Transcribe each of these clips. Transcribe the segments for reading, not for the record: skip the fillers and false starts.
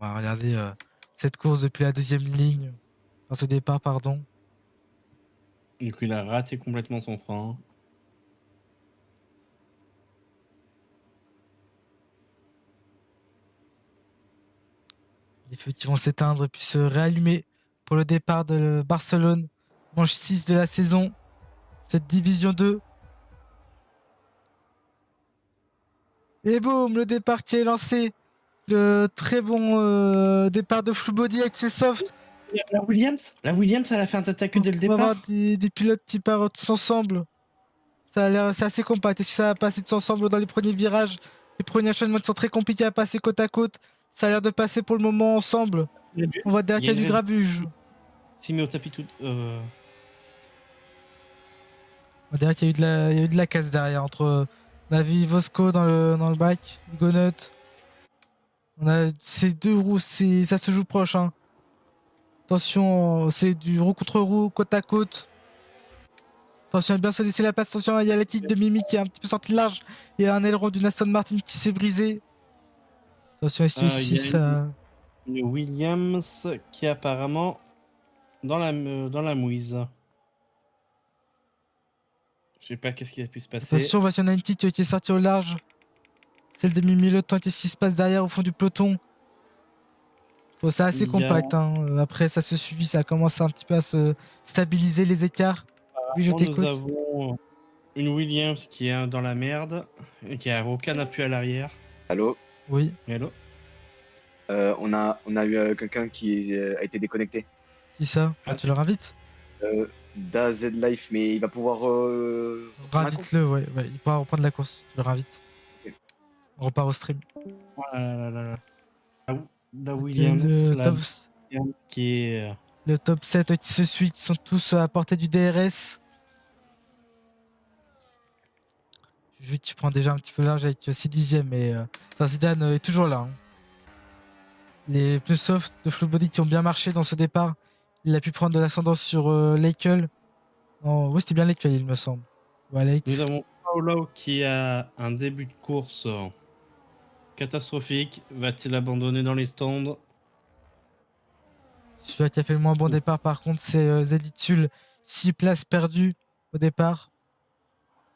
On va regarder cette course depuis la deuxième ligne. Dans ce départ, pardon. Du coup, il a raté complètement son frein. Les feux qui vont s'éteindre puis se réallumer pour le départ de Barcelone. Manche 6 de la saison. Cette division 2. Et boum, le départ qui est lancé. Le très bon départ de Full Body avec ses softs. La Williams, elle a fait un attaque Donc dès le on va avoir départ. des pilotes qui partent tous ensemble. Ça a l'air c'est assez compact. Est-ce que ça va passer tous ensemble dans les premiers virages? Les premiers enchaînements sont très compliqués à passer côte à côte. Ça a l'air de passer pour le moment ensemble. On voit derrière qu'il y a du grabuge. S'il met au tapis tout. On dirait qu'il y a eu de la casse derrière entre Navi Vosco dans le bac, Gonut. On a ces deux roues, ça se joue proche. Hein. Attention, c'est du roue contre roue, côte à côte. Attention à bien se laisser la place. Attention, il y a la tique de Mimi qui est un petit peu sortie de large. Il y a un aileron d'une Aston Martin qui s'est brisé. Attention, Il y SU6, a ça. une Williams qui est apparemment dans la mouise. Je sais pas qu'est-ce qui a pu se passer. Attention, voici on a une tique qui est sortie au large. Celle de Mimi Le Temps, qu'est-ce qui se passe derrière au fond du peloton? Bon, c'est assez Il y a compact. Hein. Après, ça se suit, ça commence un petit peu à se stabiliser les écarts. Oui, je nous t'écoute. avons une Williams qui est dans la merde et qui a aucun appui à l'arrière. Allô? Oui, Hello. On a eu quelqu'un qui a été déconnecté. qui ça? Ah, Tu leur invites? Da Z Life, mais il va pouvoir reprendre la course. Invite-le, ouais. Il pourra reprendre la course. Tu le invites. Ok. On repart au stream. Oh là là là là. La C'est Williams, la top, Williams qui est. le top 7 qui se suit, qui sont tous à portée du DRS. Vu que tu prends déjà un petit peu large avec 6 dixièmes, mais Zidane est toujours là. Hein. Les pneus soft de Flow Body qui ont bien marché dans ce départ. Il a pu prendre de l'ascendance sur Leikel. Oh, oui, c'était bien Leikel, il me semble. Ou Nous Alex. avons Paolo qui a un début de course catastrophique. Va-t-il abandonner dans les stands? Celui qui a fait le moins bon départ, par contre, c'est Zelitul. 6 places perdues au départ.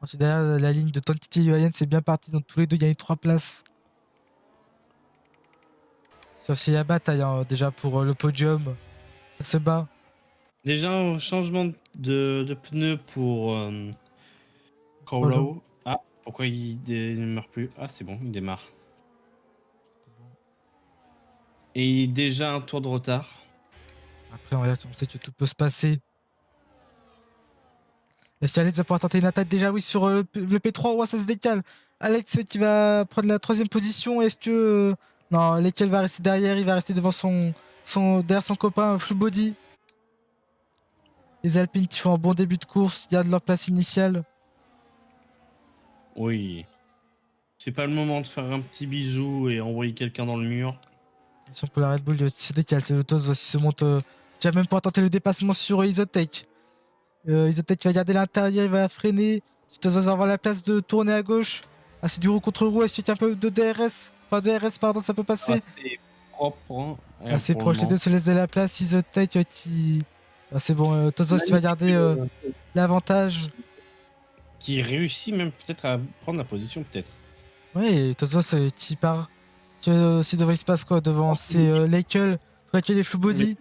Ensuite, derrière la ligne de Tantiti et Yoyen, c'est bien parti. Donc, tous les deux, il y a eu 3 places. Sauf s'il y a bataille hein, déjà pour le podium. Ça se bat. Déjà un changement de pneu pour Paolo. Paolo. Ah, pourquoi il démarre plus? Ah, c'est bon, il démarre. Et déjà un tour de retard. Après, on sait que tout peut se passer. Est-ce qu'Alex va pouvoir tenter une attaque déjà? Oui, sur le P3. Ouais, ça se décale. Alex qui va prendre la 3ème position. Est-ce que. Non, Lekel va rester derrière. Il va rester devant derrière son copain Full Body. Les Alpines qui font un bon début de course. Gardent leur place initiale. Oui. C'est pas le moment de faire un petit bisou et envoyer quelqu'un dans le mur. Pour la Red Bull, se décale. C'est le Tos qui se monte. Qui va même pouvoir tenter le dépassement sur Isotech. Isotech va garder l'intérieur. Il va freiner. Tos va avoir la place de tourner à gauche. Ah, c'est du roue contre roue. Est-ce qu'il y a un peu de DRS? Pas de DRS, pardon, ça peut passer. Ah, c'est propre. Hein, Assez pour le proche, les moment. deux se laissent de la place. Isotech qui. Ah, c'est bon, Tozos qui va garder l'avantage. Qui réussit même peut-être à prendre la position, peut-être. Oui, Tozos qui part. Aussi devant il se passe quoi devant? C'est Leikel. Leikel et Full Body.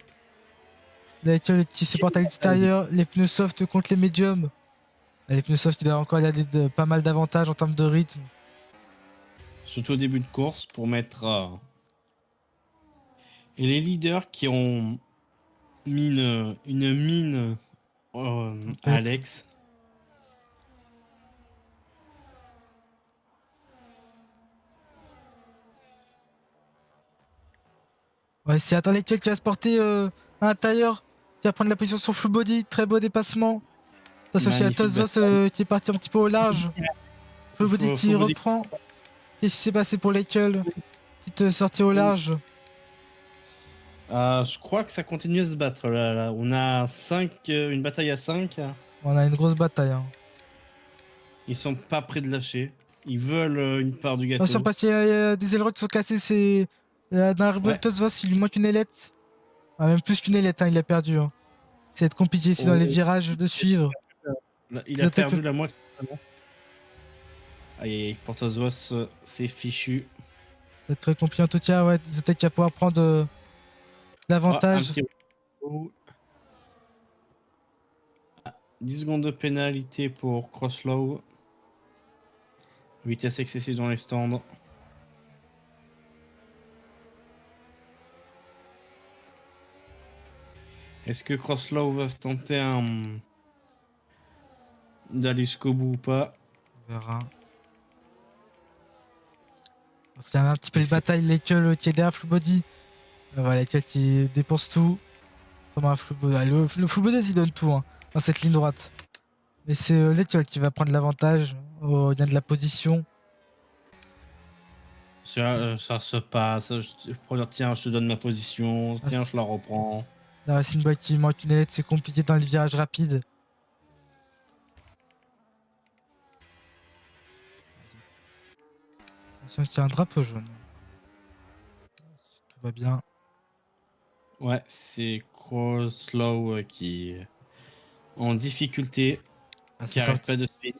Leikel qui se porte à l'extérieur. Les pneus soft contre les médiums. Les pneus soft qui doivent encore garder pas mal d'avantages en termes de rythme. Surtout au début de course pour mettre. Et les leaders qui ont mis une mine à Alex. Ouais, c'est attends Leikel qui va se porter à l'intérieur. Qui va prendre la position sur Full Body. Très beau dépassement. Attention, il y a Tozos qui est parti un petit peu au large. Full Body qui reprend. Qu'est-ce qui s'est passé pour Leikel? Petite sortie au large. Je crois que ça continue à se battre là. On a une bataille à 5. On a une grosse bataille. Hein. Ils sont pas prêts de lâcher. Ils veulent une part du gâteau. Attention parce qu'il y a des ailerons qui sont cassés. C'est Dans la Ouais. Rebeltos Vos, il lui manque une ailette. Ah, même plus qu'une ailette, hein, il a perdu. Hein. Ça va être compliqué ici dans les Oh, virages de suivre. il Les a attaques perdu la moitié. Aïe, pour Tosvos, c'est fichu. Ça va être très compliqué en tout cas, ouais. Zotek qui va pouvoir prendre Oh, un l'avantage. petit. Oh. Ah, 10 secondes de pénalité pour Crosslow. Vitesse excessive dans les stands. Est-ce que Crosslow va tenter d'aller jusqu'au bout ou pas? On verra. Parce qu'il y a un petit peu Et de bataille, Lekel qui est derrière Full Body. Voilà, Lekel qui dépense tout. Comment Full Body. Le Full Body, il donne tout hein, dans cette ligne droite. Mais c'est Lekel qui va prendre l'avantage. Oh, il y a de la position. Ça se passe. Je pourrais dire, tiens, je te donne ma position. Tiens, je la reprends. La Racing Boy qui manque une ailette, c'est compliqué dans les virages rapides. Attention qu'il y a un drapeau jaune. Tout va bien. Ouais, c'est Crosslow qui est en difficulté, On va qui se mettre arrête pas de spin.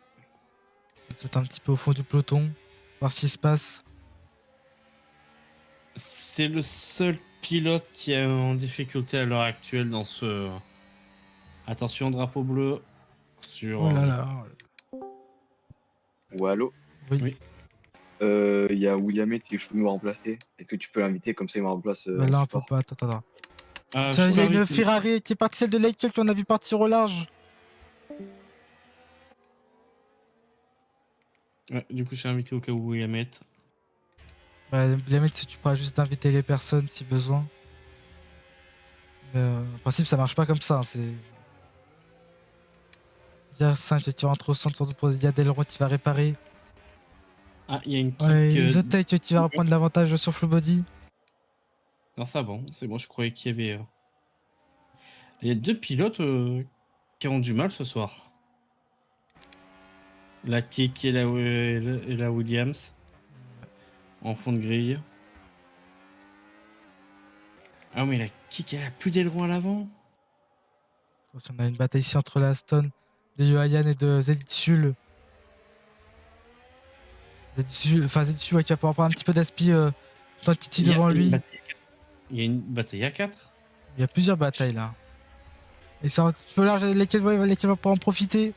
un petit peu au fond du peloton. Voir ce qui se passe. C'est le seul pilote qui est en difficulté à l'heure actuelle dans ce. Attention, drapeau bleu sur. Oh là là. Ou allô? Oui. Oui. Il y a William qui je peux me remplacer. Est-ce que tu peux l'inviter comme ça il me remplace Bah en là, on peut support? pas. Attends. Ah, Tiens, je il y a peux une inviter- Ferrari qui est partie, celle de Leikel qu'on a vu partir au large. Ouais, du coup, je suis invité au cas où William est. Bah, les mecs, si tu pourras juste inviter les personnes si besoin. Mais en principe, ça marche pas comme ça. Hein, c'est. Il y a 5 qui rentre au centre pour. Il y a Delron qui va réparer. Ah, il y a une kick. Ouais, Isotech qui va reprendre l'avantage sur Full Body. Non, ça bon, c'est bon, je croyais qu'il y avait. Il y a deux pilotes qui ont du mal ce soir. La kick et la Williams. En fond de grille. Ah, mais la kick, elle a plus d'aileron à l'avant. Attention, on a une bataille ici entre la Aston de Yohayan et de Zetsul. Zetsul ouais, qui va pouvoir prendre un petit peu d'aspi dans Titi devant lui. Il y a une bataille à 4. Il y a plusieurs batailles là. Et c'est un petit peu large, lesquels vont pouvoir en profiter.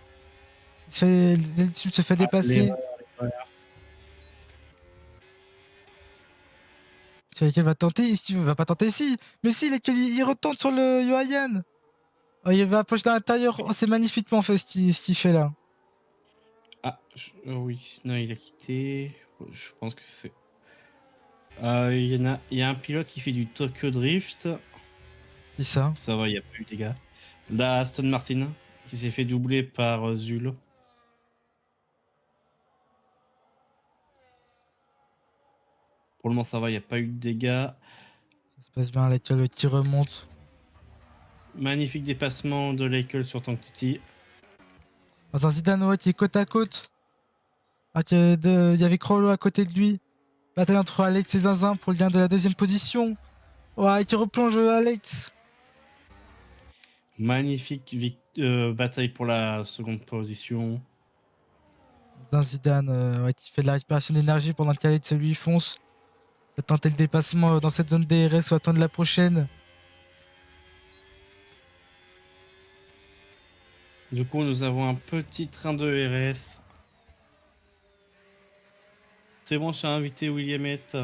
Zetsul se fait dépasser. Sur lesquels va tenter, Steve va pas tenter ici. Mais si, lesquels il retente sur le Yohayan. Oh, il va approcher à l'intérieur. Oh, c'est magnifiquement fait ce qu'il fait là. Ah, oui, non, il a quitté. Je pense que c'est. Il y a un pilote qui fait du Tokyo Drift. C'est ça. Ça va, il n'y a pas eu de dégâts. La Aston Martin qui s'est fait doubler par Zul. Pour le moment, ça va, il n'y a pas eu de dégâts. Ça se passe bien, lesquels qui remonte. Magnifique dépassement de Leikel sur Tank Titi. Dans un Zidane ouais, qui est côte à côte. Ah, il y avait Crollo à côté de lui. Bataille entre Alex et Zinzin pour le gain de la deuxième position. Ouais, qui replonge Alex. Magnifique bataille pour la seconde position. Dans un Zidane ouais, qui fait de la récupération d'énergie pendant qu'Alex lui fonce. Il va tenter le dépassement dans cette zone DRS ou attendre la prochaine. Du coup, nous avons un petit train de RS. C'est bon, j'ai invité William Hett.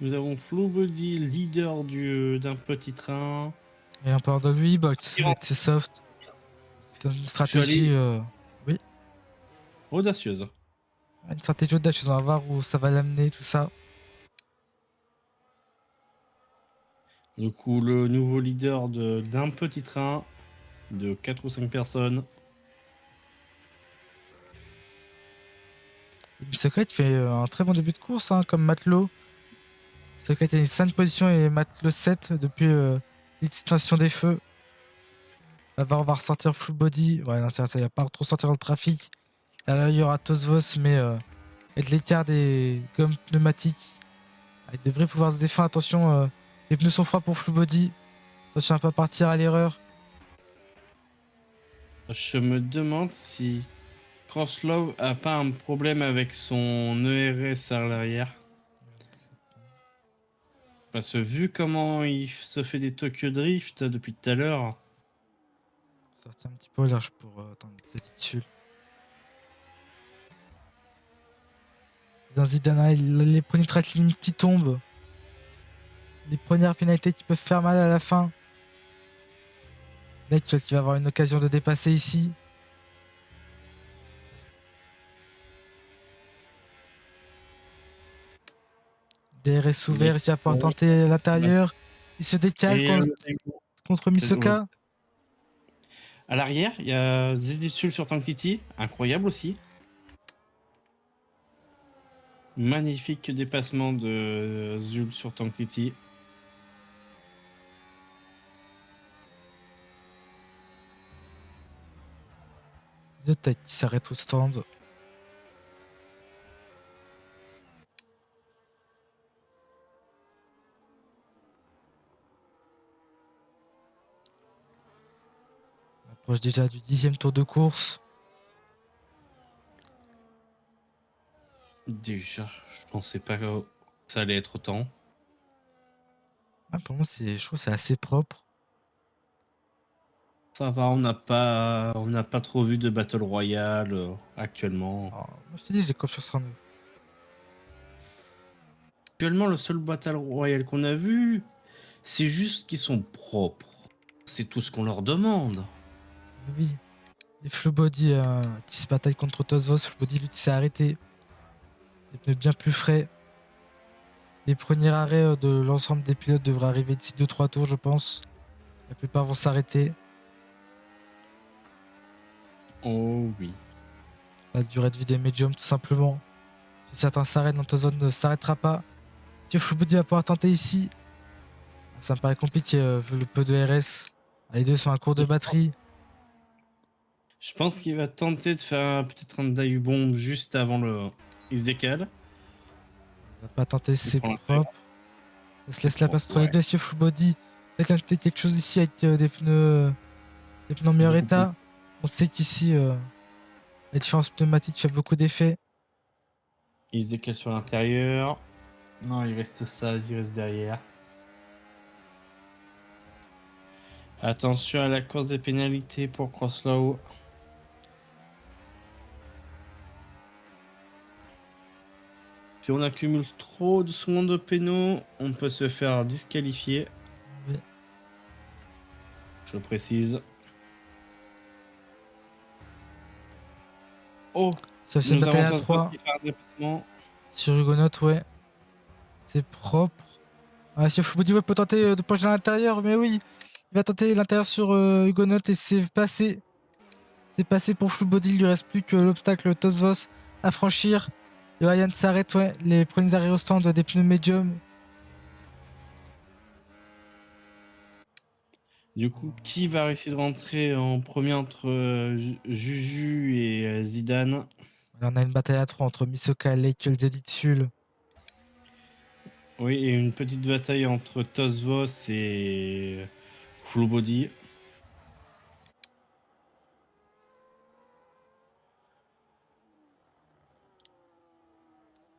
Nous avons Flowbody, leader d'un petit train. Et un peu de lui, box avec ses softs. C'est une stratégie. Oui, Audacieuse. une stratégie audacieuse. On va voir où ça va l'amener, tout ça. Du coup, le nouveau leader d'un petit train de 4 ou 5 personnes. Secret fait un très bon début de course, hein, comme Matelot. Secret est 5 positions et Matelot 7 depuis l'extinction des feux. Là, on va ressortir full body. Ouais, non, ça va pas trop sortir dans le trafic. Là, il y aura Tosvos, mais avec l'écart des gommes pneumatiques, il devrait pouvoir se défendre. Attention, les pneus sont froids pour full body. Attention à pas partir à l'erreur. Je me demande si Crosslaw a pas un problème avec son ERS à l'arrière. Parce que vu comment il se fait des Tokyo Drift depuis tout à l'heure, Sortir un petit peu large pour attendre cette dessus. Dans Zidane, les premiers track limit qui tombent. Les premières pénalités qui peuvent faire mal à la fin. Là, qui va avoir une occasion de dépasser ici. DRS ouvert, il va pouvoir tenter l'intérieur. Il se décale et contre Misoka. à l'arrière, il y a Zedisul sur Tank Titi, incroyable aussi. Magnifique dépassement de Zul sur Tank Titi. The Tech qui s'arrête au stand. On approche déjà du 10e tour de course. Déjà, je pensais pas que ça allait être autant. Ah, pour moi, je trouve que c'est assez propre. Ça va, on n'a pas trop vu de Battle Royale actuellement. Alors, moi, je te dis, j'ai confiance en eux. Actuellement, le seul Battle Royale qu'on a vu, c'est juste qu'ils sont propres. C'est tout ce qu'on leur demande. Oui. Les Flow Body qui se bataillent contre Tosvos. Flow Body, lui, qui s'est arrêté. Les pneus bien plus frais. Les premiers arrêts de l'ensemble des pilotes devraient arriver d'ici 2-3 tours, je pense. La plupart vont s'arrêter. Oh oui. La durée de vie des médiums, tout simplement. Si certains s'arrêtent, notre zone ne s'arrêtera pas. Si Flow Body va pouvoir tenter ici. Ça me paraît compliqué vu le peu de RS. Les deux sont à court de batterie. Je pense qu'il va tenter de faire peut-être un dive bomb juste avant le. Il se décale. On va pas tenter, c'est prend propre. Ça se laisse la passe entre les deux. Si Full Body va tenter quelque chose ici avec des pneus en meilleur Beaucoup état. On sait qu'ici, la différence pneumatique fait beaucoup d'effets. Il se décale sur l'intérieur. Non, il reste sage, il reste derrière. Attention à la course des pénalités pour Crosslaw. Si on accumule trop de secondes de pénaux, on peut se faire disqualifier. Oui. Je précise. Oh, C'est une nous bataille à avons 3 faire un déplacement. sur Hugonote, ouais. C'est propre. Ah, si Full Body peut tenter de plonger à l'intérieur, mais oui, il va tenter l'intérieur sur Hugonote et c'est passé. C'est passé pour Full Body, il lui reste plus que l'obstacle Tosvos à franchir. Et Ryan s'arrête, ouais. Les premiers arrêts au stand des pneus médiums. Du coup, qui va réussir de rentrer en premier entre Juju et Zidane? Là, on a une bataille à 3 entre Misoka, Leikel, Zeditsul. Oui, et une petite bataille entre Tosvos et Full Body.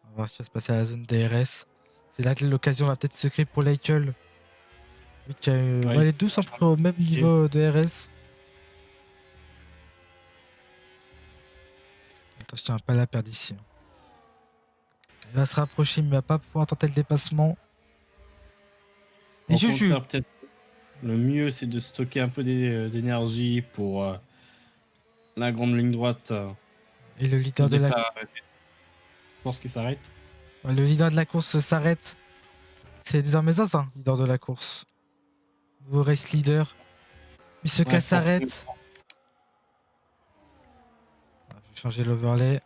On va voir ce qui va se passer à la zone DRS. C'est là que l'occasion va peut-être se créer pour Leikel. Vu qu'il y a Ouais. les deux sont à peu près au même niveau de RS. Attention à pas la perdre ici. Il va se rapprocher, mais il va pas pouvoir tenter le dépassement. Et Au Juju. contraire, peut-être le mieux, c'est de stocker un peu d'énergie pour la grande ligne droite. Et le leader de la Course qui s'arrête. le leader de la course s'arrête. C'est désormais Zaza, leader de la course. Nouveau race leader. Misoka s'arrête. Je vais changer l'overlay.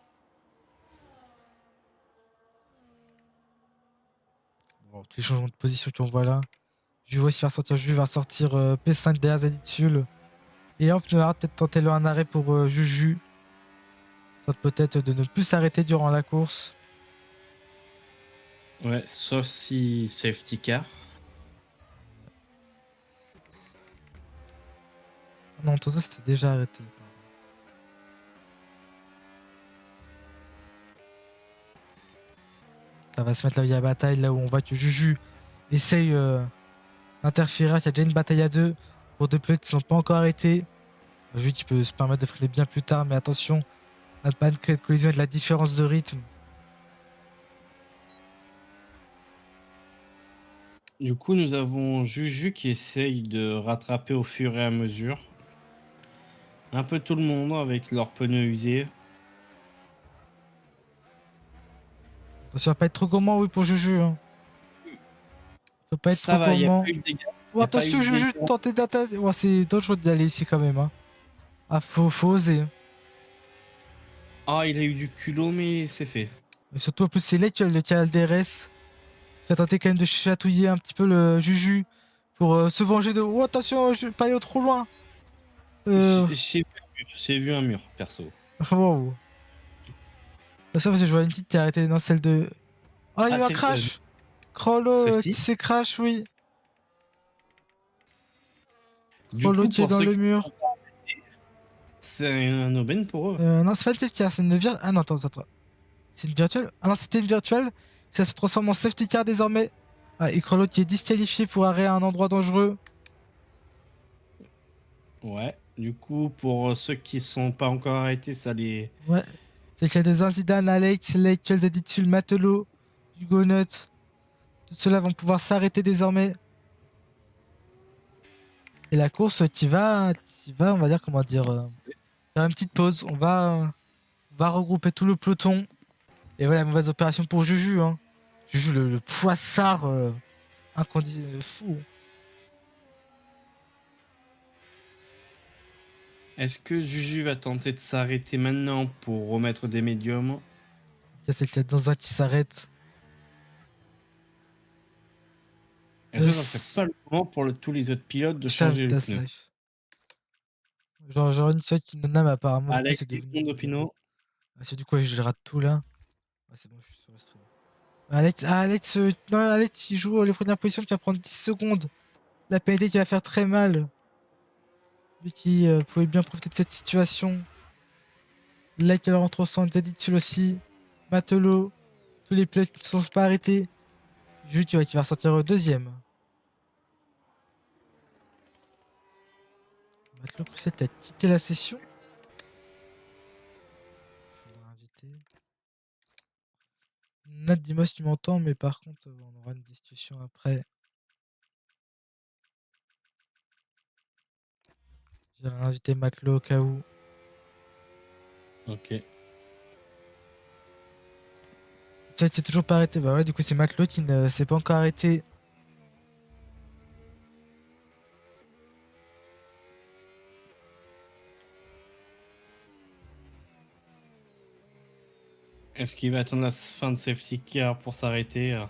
Bon, tous les changements de position qu'on voit là. Juve aussi va sortir. Juve va sortir P5 derrière Zaditsul. Et en pneu hard, peut-être tenter un arrêt pour Juju. Tente peut-être de ne plus s'arrêter durant la course. Ouais, sauf si safety car. Non, Tozo c'était déjà arrêté. Ça va se mettre là où il y a bataille, là où on voit que Juju essaye d'interférer. Il y a déjà une bataille à deux pour deux pilotes qui ne sont pas encore arrêtés. Juju qui peut se permettre de freiner bien plus tard, mais attention à ne pas créer de collision et de la différence de rythme. Du coup, nous avons Juju qui essaye de rattraper au fur et à mesure. Un peu tout le monde avec leurs pneus usés. Attention à pas être trop gourmand, oui, pour Juju. Hein. Faut pas être Ça trop va, il n'y a gourmand. pas eu de dégâts. Oh, Y a pas eu attention, de Juju, dégâts. tenter d'attaquer. Oh, c'est dangereux d'aller ici quand même. Hein. Ah, faut oser. Ah, il a eu du culot, mais c'est fait. Et surtout, en plus, c'est là que le Calderes va tenter quand même de chatouiller un petit peu le Juju pour se venger de. Oh, attention, je vais pas aller trop loin. J'ai vu un mur, perso. Wow. Ça, parce que je vois une petite qui a arrêté dans celle de. Oh, il y a eu un c'est crash. Crollo safety. qui s'est crash, oui. Du Crollo coup, qui est pour dans ceux le qui mur. c'est un aubaine pour eux. Non, c'est pas une safety car, c'est une virtuelle. Ah non, attends. C'est une virtuelle. Ah non, c'était une virtuelle. Ça se transforme en safety car désormais. Ah, et Crollo qui est disqualifié pour arrêt à un endroit dangereux. Ouais. Du coup, pour ceux qui sont pas encore arrêtés, ça les. Ouais. C'est celle de Zidane, Alex, Leikel, Zeditul, Matelot, Hugonot. Tout cela vont pouvoir s'arrêter désormais. Et la course on va dire, comment dire, faire une petite pause. On va regrouper tout le peloton. Et voilà, mauvaise opération pour Juju. Hein. Juju, le poissard fou. Est-ce que Juju va tenter de s'arrêter maintenant pour remettre des médiums? C'est qu'il y a dans un qui s'arrête. Est-ce que ça serait pas le moment pour tous les autres pilotes de changer le pneu? Life. Genre une seule qui nomme apparemment. Du coup, Alex c'est devenu. Secondo Pino. Ah, c'est du coup, je rate tout là. Ah, c'est bon, je suis sur le stream. Non, Alex, il joue les premières positions qui va prendre 10 secondes. La pénalité qui va faire très mal. Lui qui pouvait bien profiter de cette situation. Là, qui rentre au centre, Zaditsul aussi. Matelot. Tous les pilotes qui ne sont pas arrêtés. Jut qui va sortir deuxième. Matelot Crucette a quitté la session. Il faudra inviter. Nat, dis-moi si tu m'entends, mais par contre, on aura une discussion après. J'ai invité Matelot au cas où. Ok. C'est toujours pas arrêté. Bah ouais, du coup, c'est Matelot qui ne s'est pas encore arrêté. Est-ce qu'il va attendre la fin de safety car pour s'arrêter?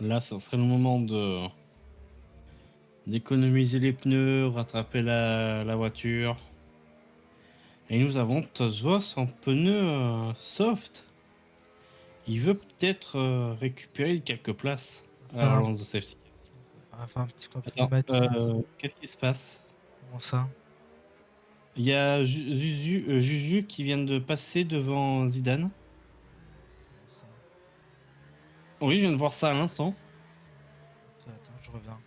Là, ça serait le moment d'économiser les pneus, rattraper la voiture. Et nous avons Tozos en pneu soft. Il veut peut-être récupérer quelques places à la relance de safety. On va faire un petit point Attends, pneumatique. qu'est-ce qui se passe? Comment ça? Il y a Juju qui vient de passer devant Zidane. Comment ça? Oui, je viens de voir ça à l'instant. Attends, je reviens.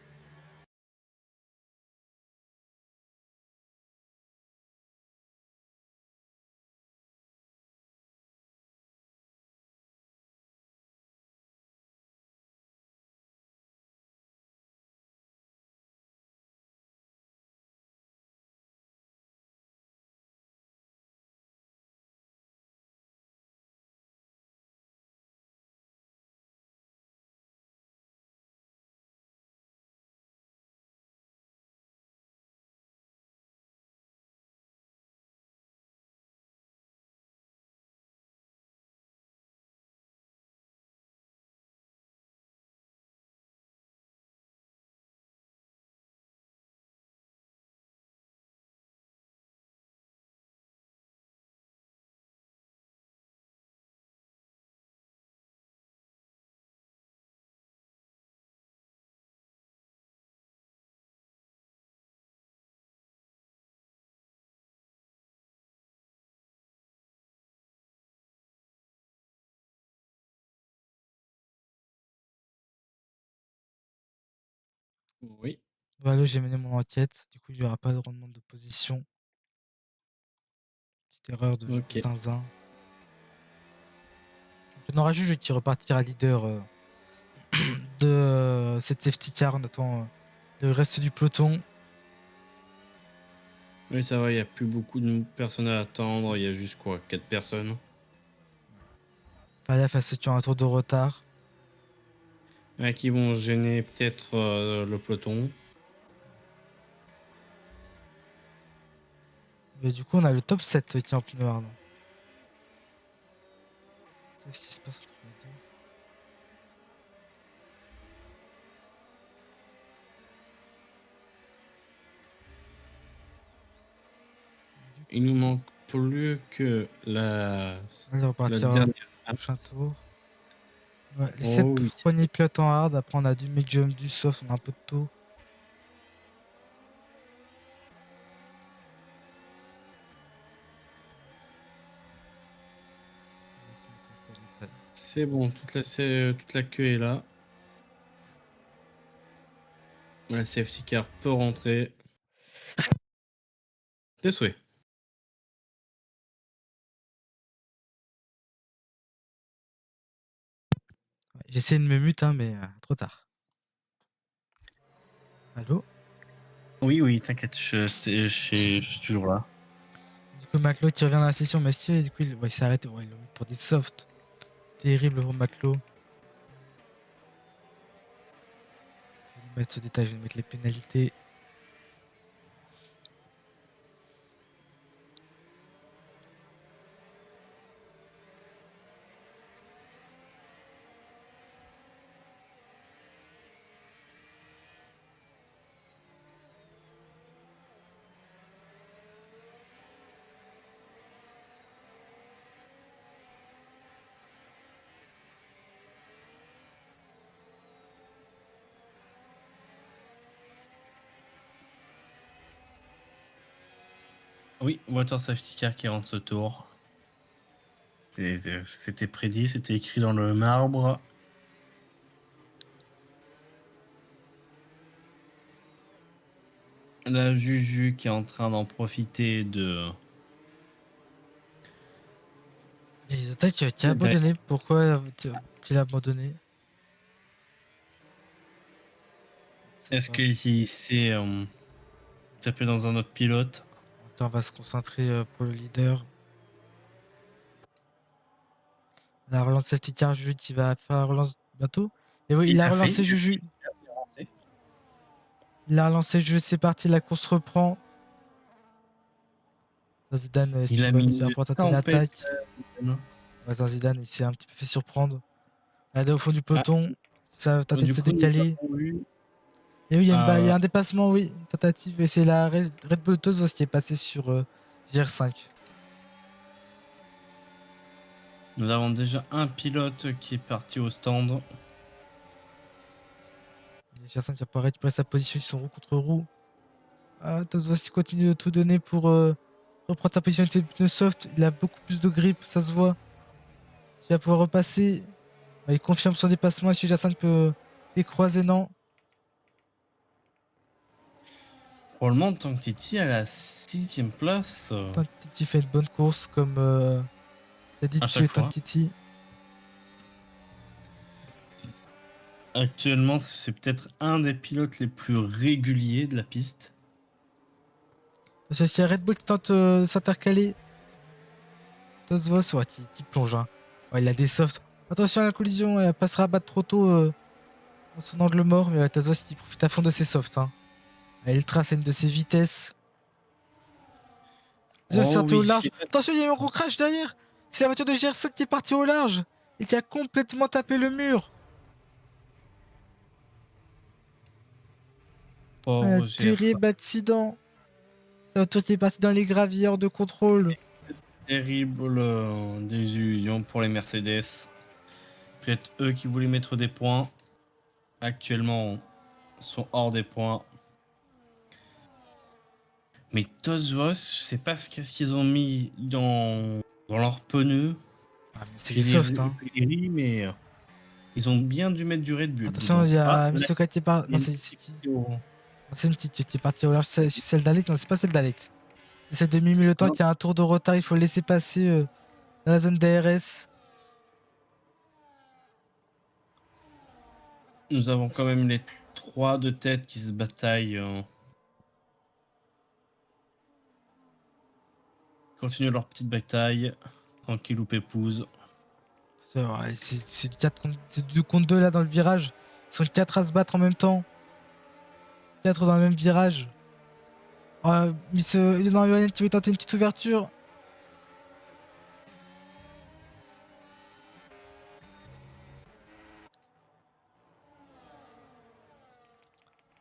Oui. Voilà, j'ai mené mon enquête. Du coup, il n'y aura pas de rendement de position. Petite erreur de Ok. zinzin. On aura juste qui repartira leader de cette safety car. On attend le reste du peloton. Oui, ça va, il n'y a plus beaucoup de personnes à attendre. Il y a juste quoi, 4 personnes. Faire gaffe à ceux qui ont un tour de retard. Qui vont gêner peut-être le peloton. Mais du coup, on a le top 7 qui est en pneu hard. Qu'est-ce qui se passe entre les deux? Il nous manque plus que la Allez, on repartira au dernière. prochain tour. Ouais, les Oh 7 oui. premiers pilotes en hard. Après, on a du medium, du soft. On a un peu de tout. On va se mettre un peu en détail. C'est bon, toute la queue est là. La safety car peut rentrer. Tes souhaits. Ouais, j'essaie de me mute, hein, mais trop tard. Allô? Oui, oui, t'inquiète, je suis toujours là. Du coup, Maclo qui revient dans la session, Mestier, et du coup, il s'est arrêté. Ouais, il l'a mis pour des softs. Terrible pour Maclo. Je vais lui mettre ce détail, je vais lui mettre les pénalités. Oui, Water Safety Car qui rentre ce tour. C'était prédit, c'était écrit dans le marbre. La Juju qui est en train d'en profiter de... Isota qui a abandonné. Pourquoi a abandonné? Est-ce qu'il s'est tapé dans un autre pilote? Attends, on va se concentrer pour le leader. La relance safety car, Juju qui va faire la relance bientôt. Et oui, il a relancé Juju. Il a relancé Juju, c'est parti, la course reprend. Zidane, si Il tu a vois, mis tu vas une tenter une tempête. attaque. Ouais, Zidane, il s'est un petit peu fait surprendre. Là, au fond du peloton, ça va tenter de se décaler. Et oui, il y a un dépassement, oui, une tentative. Et c'est la Red Bull Tos qui est passée sur GR5. Nous avons déjà un pilote qui est parti au stand. GR5 qui va pas récupérer sa position, ils sont roue contre roue. Ah, Tos qui continue de tout donner pour reprendre sa position avec ses pneus soft. Il a beaucoup plus de grip, ça se voit. Il va pouvoir repasser. Il confirme son dépassement. Est-ce que GR5 peut décroiser? Non. Probablement Tank Titi à la 6ème place. Tank Titi fait une bonne course comme ça dit À tuer chaque fois. Tank Titi. Actuellement, c'est peut-être un des pilotes les plus réguliers de la piste. C'est Red Bull qui tente de s'intercaler. Tosvos, ouais, qui plonge. Hein. Ouais, il a des softs. Attention à la collision, elle passera à battre trop tôt dans son angle mort. Mais Tosvos qui profite à fond de ses softs. Hein. Il trace à une de ses vitesses. Ils ont sorti au large. Attention, il y a eu un gros crash derrière. C'est la voiture de GR7 qui est partie au large et qui a complètement tapé le mur. Un terrible accident. Sa voiture qui est partie dans les graviers hors de contrôle. Terrible désillusion pour les Mercedes. Peut-être eux qui voulaient mettre des points. Actuellement, sont hors des points. Mais Tosvos, je sais pas ce qu'ils ont mis dans leurs pneus. Ah, mais c'est les softs, hein. Mais Ils ont bien dû mettre du Red Bull. Attention, il y a Misoka qui est parti. Non, c'est City. une petite qui est partie au large. C'est celle d'Alex. Non, c'est pas celle d'Alex. C'est celle de Mimi. Le temps Non. qu'il y a un tour de retard, il faut le laisser passer dans la zone DRS. Nous avons quand même les 3 de tête qui se bataillent. Continuent leur petite bataille. Tranquille ou pépouze. C'est 2 contre 2 là dans le virage. Ils sont 4 à se battre en même temps. 4 dans le même virage. Non, Yoann qui veut tenter une petite ouverture.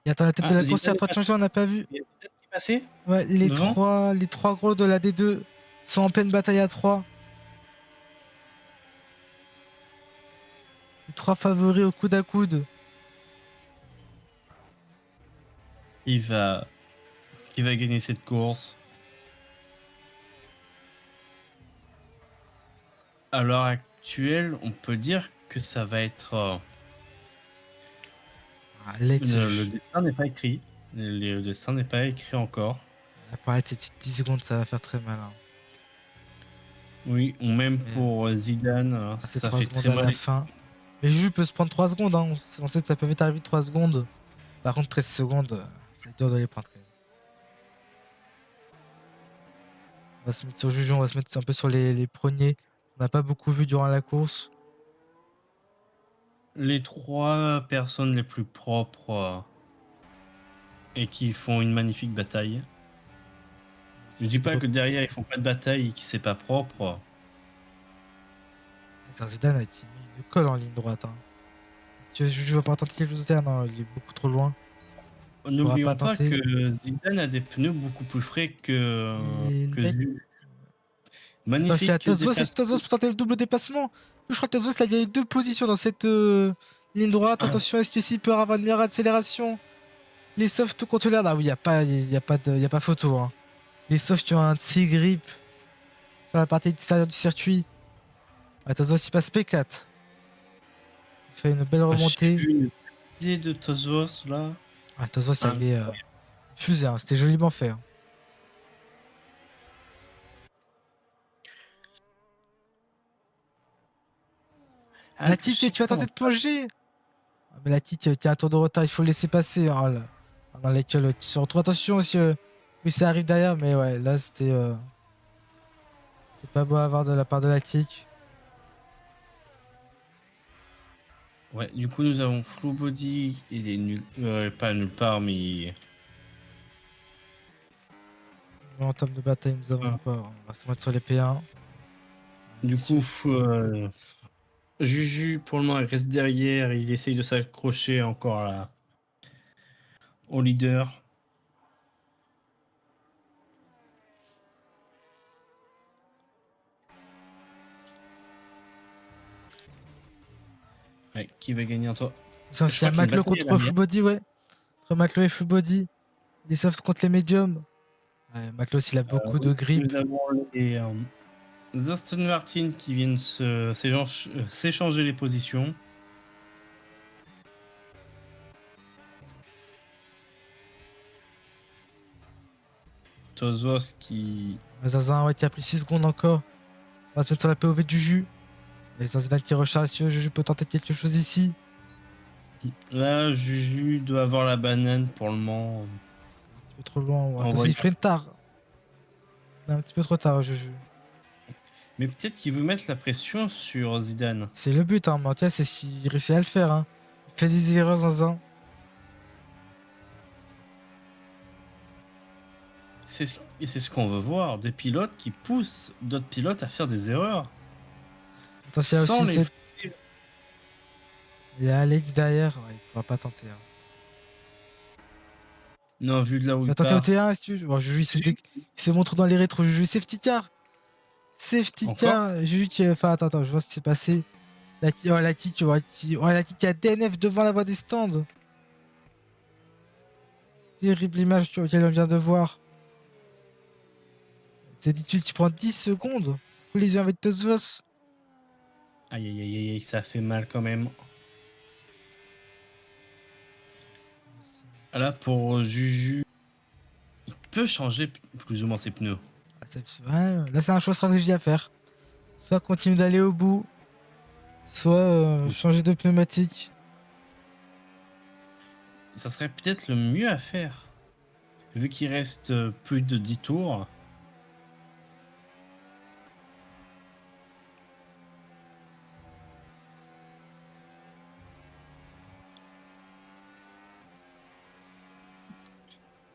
Et attends, la tête de la course, il est en train de changer, on n'a pas vu. Il y a Zidane qui est passé. Ouais, les trois gros de la D2 sont en pleine bataille à 3. Les 3 favoris au coude à coude. Qui va gagner cette course? À l'heure actuelle, on peut dire que ça va être... le dessin n'est pas écrit. Le dessin n'est pas écrit encore. Après, cette 10 secondes, ça va faire très mal. Hein. Oui, ou même pour Zidane, C'est ça 3 fait secondes très à mal. la fin. Mais Jules peut se prendre 3 secondes. Hein. On sait que ça peut vite arriver 3 secondes. Par contre, 13 secondes, c'est dur de les prendre quand même. On va se mettre sur Juju, on va se mettre un peu sur les premiers. On n'a pas beaucoup vu durant la course. Les 3 personnes les plus propres et qui font une magnifique bataille. Je dis pas que derrière ils font pas de bataille et que c'est pas propre. Zidane a été mis une colle en ligne droite. Hein. Je vais pas tenter quelque chose derrière, non, il est beaucoup trop loin. N'oublions pas pas tenter. que Zidane a des pneus beaucoup plus frais que Zu. Magnifique. Attention, c'est Tazos pour tenter le double dépassement. Je crois que Tazos, là, il y a eu 2 positions dans cette ligne droite. Attention, est-ce que s'il peut avoir une meilleure accélération? Les softs contre l'air, ah oui, il y a pas photo. Hein. Les softs qui ont un de ces grip sur la partie extérieure du circuit. Tazos, il passe P4. Il fait une belle remontée. J'ai vu une idée de Tazos là. Tazos, il y avait fusé, hein, c'était joliment fait. Hein. La Tite, tu vas tenter de plonger. Mais la Tite, tu as un tour de retard, il faut le laisser passer. Oh là. Dans l'école, tu se retrouves. Attention, monsieur. Oui, ça arrive derrière, mais ouais, là, c'était. C'est pas beau à voir de la part de la Tite. Ouais, du coup, nous avons Flow Body. Il est nul. Pas nulle part, mais. En termes de bataille, nous avons quoi? On va se mettre sur les P1. Du coup, Juju, pour le moment, il reste derrière. Il essaye de s'accrocher encore là au leader. Ouais, qui va gagner en toi? Il y a Matelot contre Full Body, ouais. Entre Matelot et Full Body. Les softs contre les médiums. Ouais, Matelot, il a beaucoup de grip. Nous avons les Aston Martin qui viennent s'échanger les positions. Tozos qui... Zazin, ouais, qui a pris 6 secondes encore. On va se mettre sur la POV du jus. Et Zazin qui recharge. Si Juju peut tenter quelque chose ici. Là, Juju doit avoir la banane pour le moment. Un petit peu trop loin. Attention, il freine tard. Il est un petit peu trop tard, Juju. Mais peut-être qu'il veut mettre la pression sur Zidane. C'est le but, hein. Mais en tout cas, c'est s'il réussit à le faire. Hein. Il fait des erreurs, Zazin. C'est ce qu'on veut voir. Des pilotes qui poussent d'autres pilotes à faire des erreurs. Attention, il y a aussi cette... Il y a Alex derrière. Ouais, il pourra pas tenter. Hein. Non, vu de là où il va tenter au T1, est-ce que... Oh, Juju, il s'est montré dans les rétros. Juju, safety car. Safety car. Juju, enfin, attends, je vois ce qui s'est passé. La Tite, tu vois. La Tite, il y a DNF devant la voie des stands. Terrible image qu'elle vient de voir. C'est dit, tu prends 10 secondes. Collision avec Tozos. Aïe, aïe, aïe, aïe, ça fait mal quand même. Là, pour Juju, il peut changer plus ou moins ses pneus. Ah, ouais, là, c'est un choix stratégique à faire. Soit continuer d'aller au bout, soit changer de pneumatique. Ça serait peut-être le mieux à faire. Vu qu'il reste plus de 10 tours.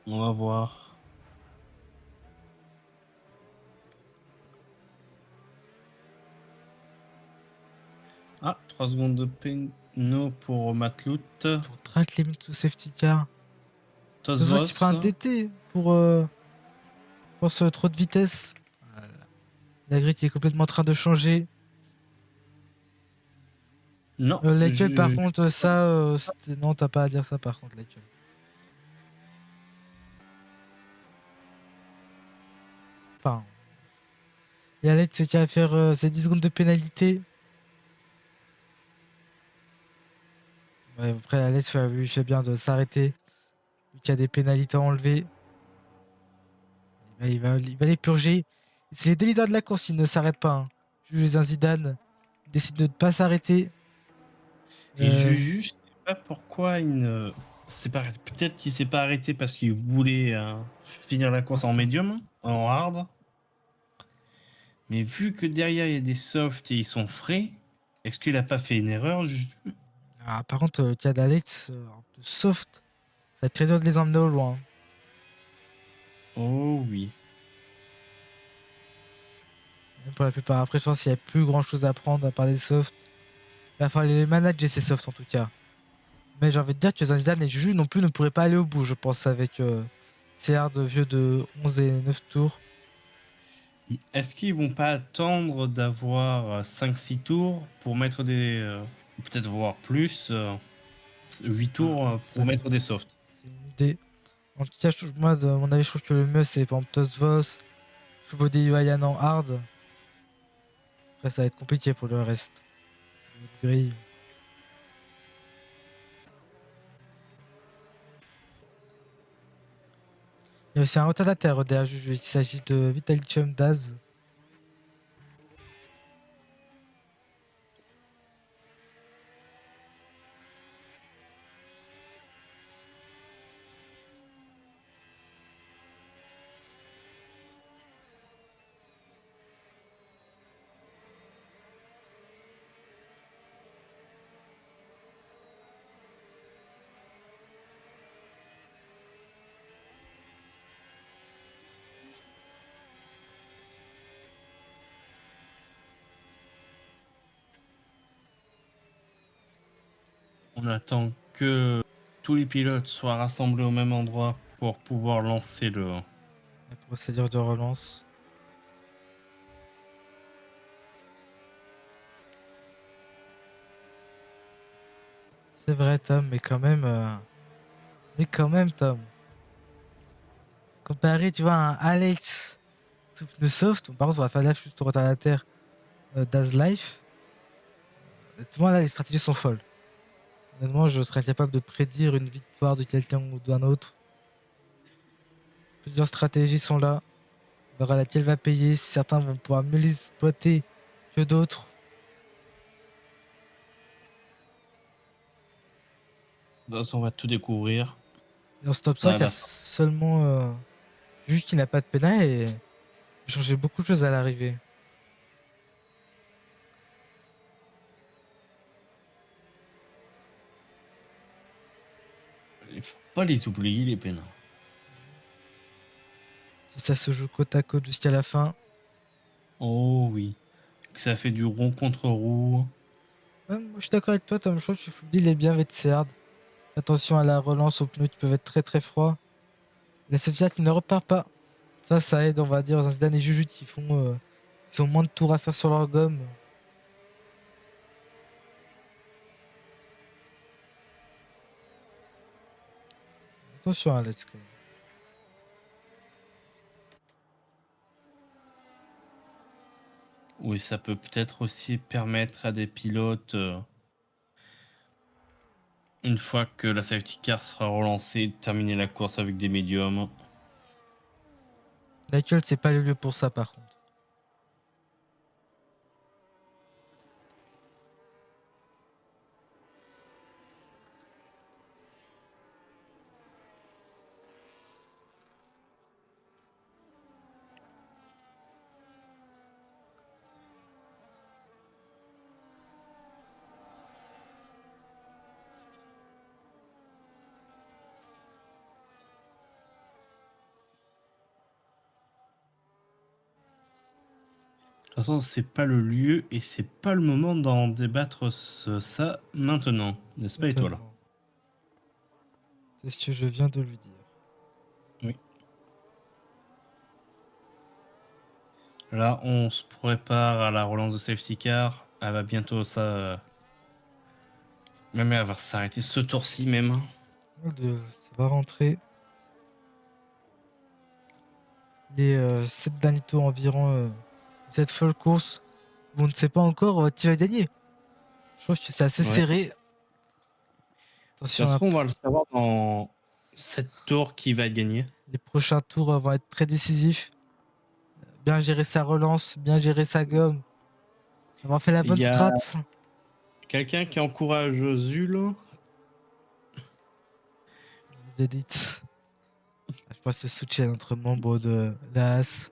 On va voir. Ah, 3 secondes de péno pour Matlout. Pour track limit to safety car. Ce soit qu'il fera un Tosvos. DT pour ce trop de vitesse. Voilà. La grille qui est complètement en train de changer. Non, Laquelle, par contre, ça, non, t'as pas à dire ça, par contre, laquelle. Enfin, il y a l'aide qui va faire ses 10 secondes de pénalité. Ouais, après, Alex lui fait bien de s'arrêter. Lui qui a des pénalités à enlever. Il va les purger. C'est les deux leaders de la course, ils ne s'arrêtent pas. Hein. Juste Zidane décide de ne pas s'arrêter. Et Juju, je sais pas pourquoi il ne s'est pas arrêté. Peut-être qu'il s'est pas arrêté parce qu'il voulait finir la course en médium, en hard. Mais vu que derrière il y a des softs et ils sont frais, est-ce qu'il a pas fait une erreur, Juju? Ah, par contre, le cas d'Alex, un peu soft, ça va être très dur de les emmener au loin. Oh oui. Même pour la plupart. Après, je pense qu'il n'y a plus grand chose à prendre à part des softs. Il va falloir les manager ces softs en tout cas. Mais j'ai envie de dire que Zidane et Juju non plus ne pourraient pas aller au bout, je pense, avec ces hard vieux de 11 et 9 tours. Est-ce qu'ils vont pas attendre d'avoir 5-6 tours pour mettre des. Peut-être voir plus, 8 tours pour mettre des softs? C'est une idée. En tout cas, moi, de mon avis, je trouve que le mieux, c'est par exemple Tosvos, Fubode Yuayan en hard. Après, ça va être compliqué pour le reste. L'autre grille. Il y a aussi un retardateur derrière Juju. Il s'agit de Vitalichum Daz. On attend que tous les pilotes soient rassemblés au même endroit pour pouvoir lancer le. La procédure de relance. C'est vrai, Tom, mais quand même. Tom. Comparé, tu vois, à un Alex sous pneu soft. Par contre, on va faire l'affe juste au retardateur Daz Life. Honnêtement, là, les stratégies sont folles. Honnêtement, je serais capable de prédire une victoire de quelqu'un ou d'un autre. Plusieurs stratégies sont là. On verra laquelle va payer. Certains vont pouvoir mieux les exploiter que d'autres. De toute façon, on va tout découvrir. Dans ce top Ouais, 5, il y a seulement juste qui n'a pas de pénal et changer beaucoup de choses à l'arrivée. il faut pas les oublier, les pénins. Si ça se joue côte à côte jusqu'à la fin. Oh oui. Que ça fait du rond contre roue. Ouais, moi, je suis d'accord avec toi, Tom. Je trouve que il est bien avec ses hards. Attention à la relance aux pneus qui peuvent être très très froids. La safety qui ne repart pas. Ça aide, on va dire, aux Zidane et Juju qui ont moins de tours à faire sur leur gomme. Attention, Alex. Quand même. Oui, ça peut peut-être aussi permettre à des pilotes Une fois que la safety car sera relancée, terminer la course avec des médiums. L'actuel, c'est pas le lieu pour ça, par contre. De toute façon, c'est pas le lieu et c'est pas le moment d'en débattre ça maintenant, n'est-ce pas, Étoile? Totalement. C'est ce que je viens de lui dire. Oui. Là, on se prépare à la relance de safety car. Elle va bientôt ça. Même elle va s'arrêter ce tour-ci même. Ça va rentrer. Les 7 derniers tours environ de cette folle course. On ne sait pas encore qui va gagner. Je trouve que c'est assez Ouais. serré. De toute Attention, façon, on va le savoir dans 7 tours qui va gagner. les prochains tours vont être très décisifs. Bien gérer sa relance, bien gérer sa gomme. Avoir fait la bonne Il y a strat. quelqu'un qui encourage Zul. Les edits. Je pense le soutien à notre membre de l'AS.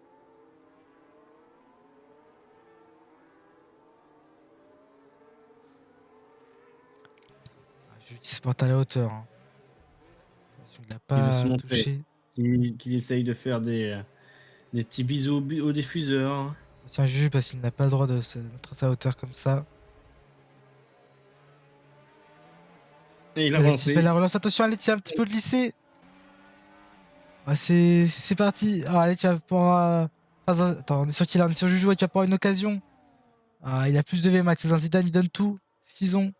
Je lui dis se porte à la hauteur. Hein. Attention, il n'a Il veut se pas montrer. touché. Qu'il essaye de faire des petits bisous au diffuseur. Attention à Juju parce qu'il n'a pas le droit de se mettre à sa hauteur comme ça. Et il a Alex, avancé. il fait la relance. Attention, Alex, il a un petit peu glissé. Ah, c'est parti. Ah, Alex, il va pouvoir. Attends, on est sûr qu'il a. On est sur Juju, ouais, qu'il va pouvoir une occasion. Ah, il a plus de V-Max. Zidane, il donne tout. Ce qu'ils ont.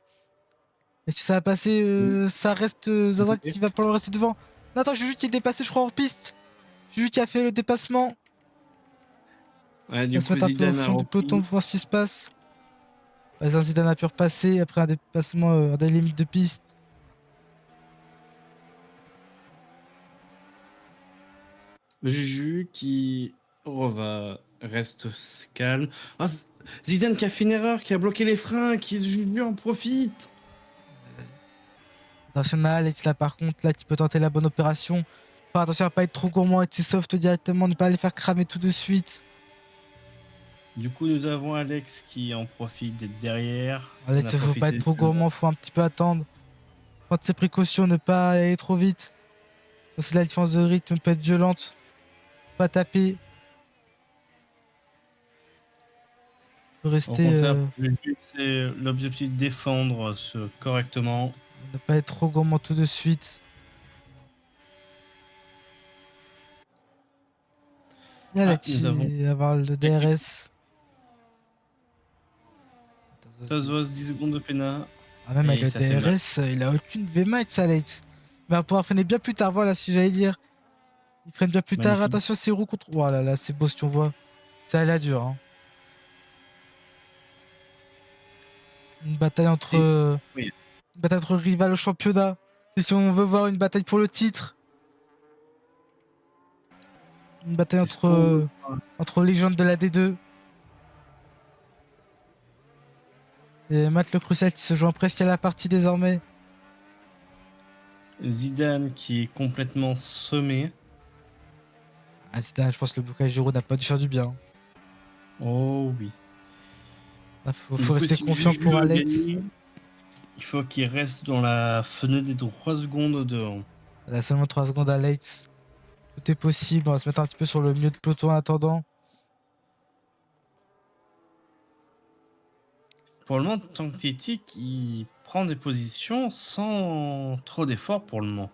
Est-ce que ça va passer ça reste Zaza qui va pouvoir rester devant. Non, attends, Juju qui est dépassé, je crois, hors piste. Juju qui a fait le dépassement. Ouais, Il du va se coup, mettre un peu au Zidane a fond du peloton repris. pour voir ce qui se passe. Zidane a pu repasser après un dépassement dans les limites de piste. Juju qui reste calme. Ah, Zidane qui a fait une erreur, qui a bloqué les freins, qui Juju en profite. Attention à Alex là par contre, là qui peut tenter la bonne opération. Faire attention à pas être trop gourmand avec ses softs directement, ne pas les faire cramer tout de suite. Du coup, nous avons Alex qui en profite d'être derrière. Alex, On a faut pas être profité trop gourmand, faut un petit peu attendre. Prendre ses précautions, ne pas aller trop vite. Parce que la différence de rythme peut être violente. Pas taper. Faut Au rester. contraire, Juju, c'est l'objectif de défendre correctement. Ne pas être trop gourmand tout de suite. Et Alex, nous avons il va avoir le DRS. Tazos 10 secondes de pénal. Ah, même avec Et le ça fait mal. DRS, il a aucune VMAX, Alex. Mais il va pouvoir freiner bien plus tard, voilà ce que j'allais dire. Il freine bien plus tard. Magnifique. Attention, c'est roues contre. Oh là là, c'est beau ce qu'on voit. Ça allait à dur. Hein. Une bataille entre. Oui. Une bataille entre rivales au championnat. Et si on veut voir une bataille pour le titre. Une bataille entre légendes de la D2. Et Matt le Crucial qui se joint presque à la partie désormais. Zidane qui est complètement semé. Ah, je pense que le blocage du road n'a pas dû faire du bien. Oh oui. Ah, faut rester si confiant Juju pour veut Alex. gagner, il faut qu'il reste dans la fenêtre des 3 secondes de. Il a seulement 3 secondes à Alex. Tout est possible. On va se mettre un petit peu sur le milieu de peloton en attendant. Pour le moment, Tank Titik, il prend des positions sans trop d'efforts pour le moment.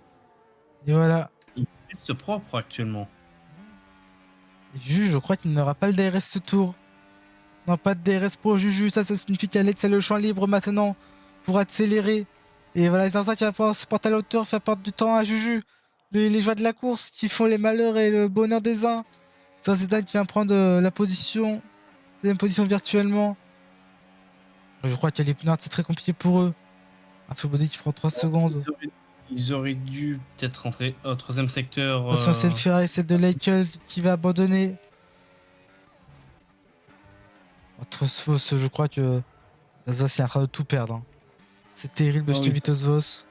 Et voilà. Il reste propre actuellement. Juju, je crois qu'il n'aura pas le DRS ce tour. Non, pas de DRS pour Juju. Ça signifie qu'Alex a le champ libre maintenant pour accélérer. Et voilà, c'est ça qui va pouvoir se porter à la hauteur, faire perdre du temps à Juju. Les joies de la course qui font les malheurs et le bonheur des uns. C'est Zidane qui vient prendre la position. Deuxième position virtuellement. Je crois que les pneus, c'est très compliqué pour eux. Ah, Fullbody qui prend 3 secondes. Ils auraient dû peut-être rentrer au troisième secteur. Attention, c'est une Ferrari, c'est de Leikel qui va abandonner. Entre Svos, je crois que Zvos est en train de tout perdre. Hein. C'est terrible, Ah je te oui. vite Zvos.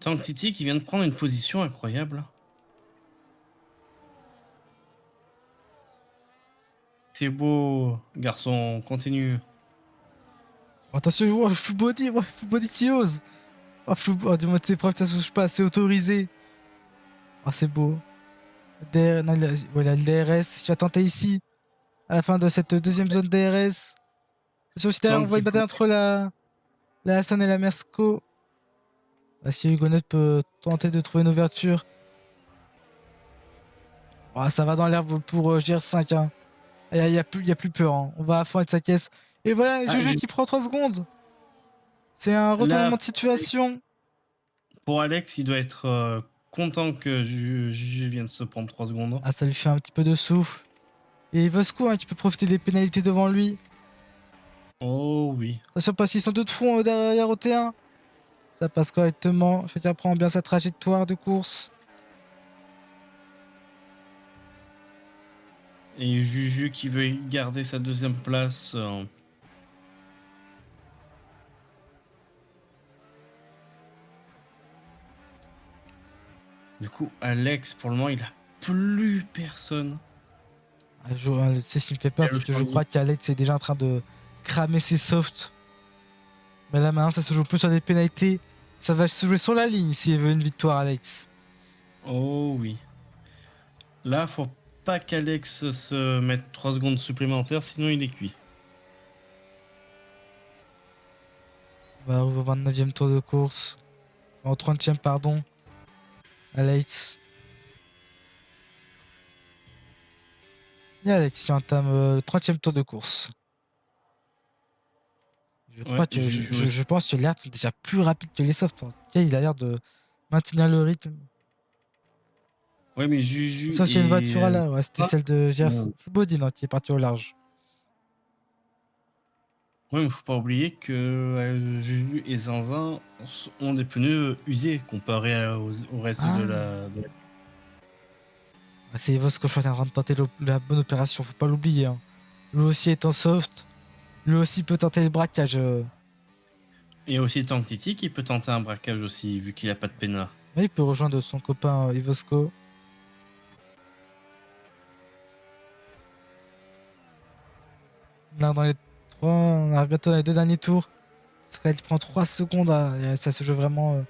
Tank Titi qui vient de prendre une position incroyable. C'est beau, garçon, continue. Attention, oh, Fullbody qui ose. Oh, du moins, tes preuves, ça se touche pas, c'est autorisé. Oh, c'est beau. Non, voilà, le DRS, tu vas tenter ici, à la fin de cette deuxième zone DRS. Attention, aussi derrière, on voit une bataille entre la Aston et la Mersco. Bah, si Hugonot peut tenter de trouver une ouverture. Oh, ça va dans l'herbe pour GR5. Hein. Il n'y a plus peur. Hein. On va à fond avec sa caisse. Et voilà, Juju qui prend 3 secondes. C'est un retournement de situation. Pour Alex, il doit être content que Juju vienne se prendre 3 secondes. Ah, ça lui fait un petit peu de souffle. Et Vosco, hein, qui peut profiter des pénalités devant lui. Oh oui. Attention, parce qu'ils sont deux de front derrière au T1. Ça passe correctement. Chacun prend bien sa trajectoire de course. Et Juju qui veut garder sa deuxième place. Du coup, Alex, pour le moment, il a plus personne. Tu sais ce qui me fait peur, c'est que je crois qu'Alex est déjà en train de cramer ses softs. Mais là maintenant, ça se joue plus sur des pénalités. Ça va se jouer sur la ligne s'il veut une victoire, Alex. Oh oui. Là, faut pas qu'Alex se mette 3 secondes supplémentaires, sinon il est cuit. On va arriver au 29e tour de course. En 30e, pardon. Alex. Et Alex qui entame le 30e tour de course. Je pense que les hards sont déjà plus rapides que les softs. En tout cas, il a l'air de maintenir le rythme. Ouais, mais Juju. Ça, c'est une voiture là. Ouais, c'était celle de GR Fullbody, non, qui est partie au large. Ouais, mais faut pas oublier que Juju et Zinzin ont des pneus usés comparé au reste de la. C'est Vosco qui est en train de tenter la bonne opération, faut pas l'oublier. Hein. Lui aussi est en soft. Lui aussi peut tenter le braquage. Et aussi Tank Titi qui peut tenter un braquage aussi, vu qu'il a pas de pénard. Oui, il peut rejoindre son copain Ivosco. Là, dans les 3, on arrive bientôt dans les 2 derniers tours. Sky prend 3 secondes. Ça se joue vraiment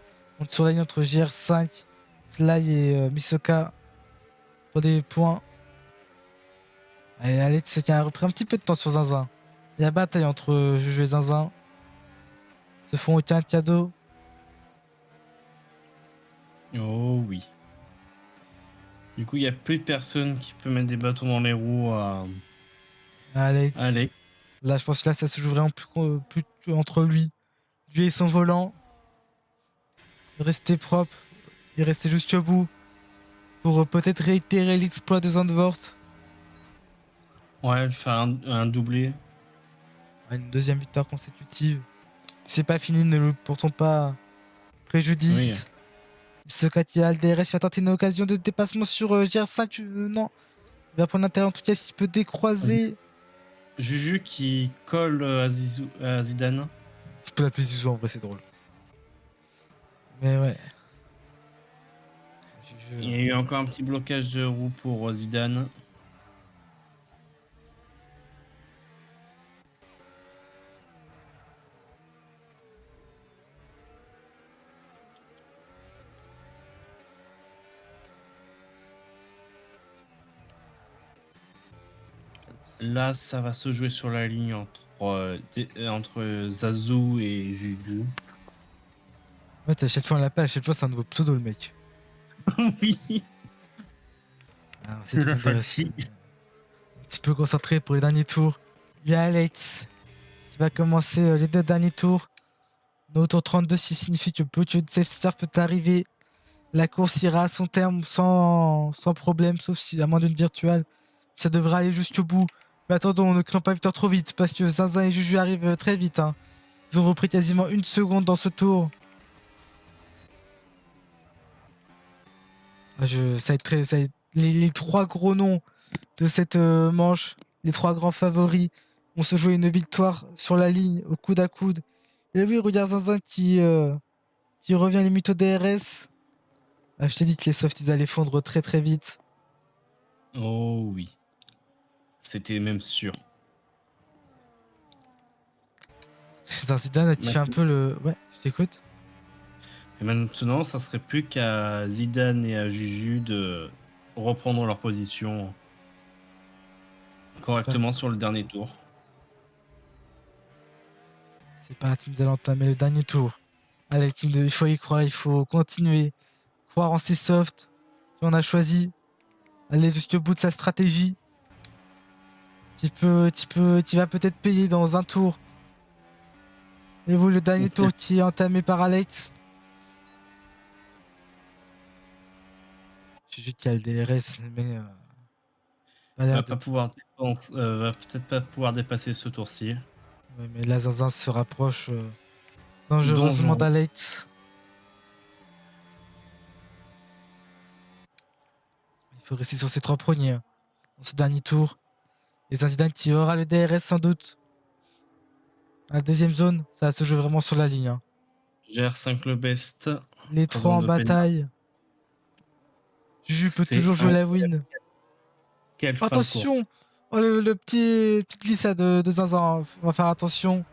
sur la ligne entre GR5, Sly et Misoka pour des points. Et Alex qui a repris un petit peu de temps sur Zinzin. Il y a bataille entre Juju et Zinzin. Se font aucun cadeau. Oh oui. Du coup, il n'y a plus de personne qui peut mettre des bâtons dans les roues à Alex. Là, je pense que là, ça se joue vraiment plus entre lui et son volant. Rester propre et rester jusqu'au bout pour peut-être réitérer l'exploit de Zandvoort. Ouais, faire un doublé. Une deuxième victoire consécutive. C'est pas fini, ne le portons pas préjudice. Oui. Ce Katia DRS va tenter une occasion de dépassement sur GR5. Non. Il va prendre l'intérieur en tout cas s'il peut décroiser. Juju qui colle à Zidane. Je peux l'appeler Zizou en vrai, c'est drôle. Mais ouais. Il y a eu encore un petit blocage de roue pour Zidane. Là, ça va se jouer sur la ligne entre Zazu et Juju. Ouais, à chaque fois on l'appelle, à chaque fois c'est un nouveau pseudo le mec. Oui. Ah, c'est la fatigue. Un petit peu concentré pour les derniers tours. Il y a Alex qui va commencer les 2 derniers tours. Nos tour 32, ce qui signifie que peu de safety car peut arriver. La course ira à son terme sans problème, sauf si à moins d'une virtuelle. Ça devrait aller jusqu'au bout. Mais attendons, ne créons pas victoire trop vite parce que Zinzin et Juju arrivent très vite. Hein. Ils ont repris quasiment 1 seconde dans ce tour. Ça va être très, les 3 gros noms de cette manche, les 3 grands favoris, vont se jouer une victoire sur la ligne, au coude à coude. Et oui, regarde Zinzin qui revient les mythos DRS. Ah, je t'ai dit que les softs, ils allaient fondre très très vite. Oh oui. C'était même sûr. Zidane a tiré un peu le... Ouais, je t'écoute. Et maintenant, ça serait plus qu'à Zidane et à Juju de reprendre leur position correctement sur le dernier tour. C'est parti, nous allons entamer le dernier tour. Allez, team 2, il faut y croire, il faut continuer. Croire en ces softs qu'on a choisi. Aller jusqu'au bout de sa stratégie. Tu vas peut-être payer dans un tour. Et vous, le dernier tour qui est entamé par Alex. J'ai vu qu'il y a le DRS, mais... va peut-être pas pouvoir dépasser ce tour-ci. Ouais, mais là, Zinzin se rapproche dangereusement d'Alex. Il faut rester sur ses 3 premiers dans ce dernier tour. Et Zidane qui aura le DRS sans doute. La deuxième zone, ça va se jouer vraiment sur la ligne. GR5 le best. Les 3 en bataille. Juju peut toujours jouer la win. Attention! Oh, le petite glissade de Zinzin. On va faire attention.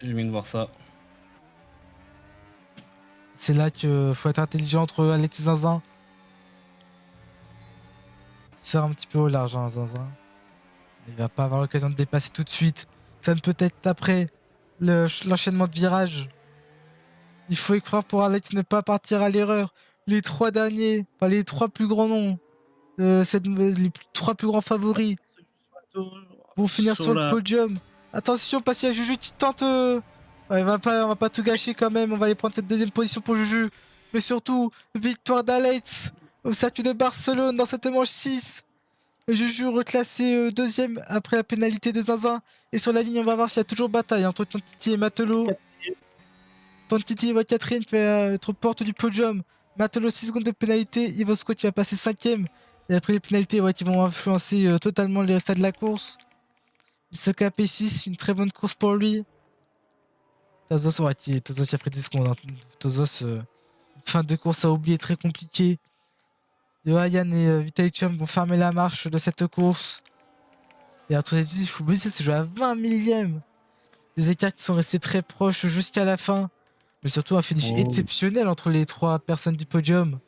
Je viens de voir ça. C'est là qu'il faut être intelligent entre Alex et Zinzin. Il sert un petit peu au large, hein, Zinzin. Il va pas avoir l'occasion de dépasser tout de suite. Ça ne peut être après l'enchaînement de virages. Il faut y croire pour Alex ne pas partir à l'erreur. Les 3 derniers, enfin les 3 plus grands noms, les 3 plus grands favoris vont finir sur le podium. Attention parce qu'il y a Juju qui tente... Ouais, on va pas tout gâcher quand même. On va aller prendre cette deuxième position pour Juju. Mais surtout, victoire d'Alex au circuit de Barcelone dans cette manche 6. Juju reclassé deuxième après la pénalité de Zinzin. Et sur la ligne, on va voir s'il y a toujours bataille entre Tontiti et Matelot. Tontiti va 4ème, fait être porte du podium. Matelot 6 secondes de pénalité. Ivosco qui va passer 5ème. Et après les pénalités qui vont influencer totalement les restes de la course. Il se cap P6, une très bonne course pour lui. Tazos, Tazos a pris 10 secondes. Hein. Tazos, fin de course à oublier, très compliqué. Johan et Vitalichum vont fermer la marche de cette course. Et entre les deux, il faut oublier, c'est joué à 20 millièmes. Des écarts qui sont restés très proches jusqu'à la fin. Mais surtout un finish exceptionnel entre les 3 personnes du podium.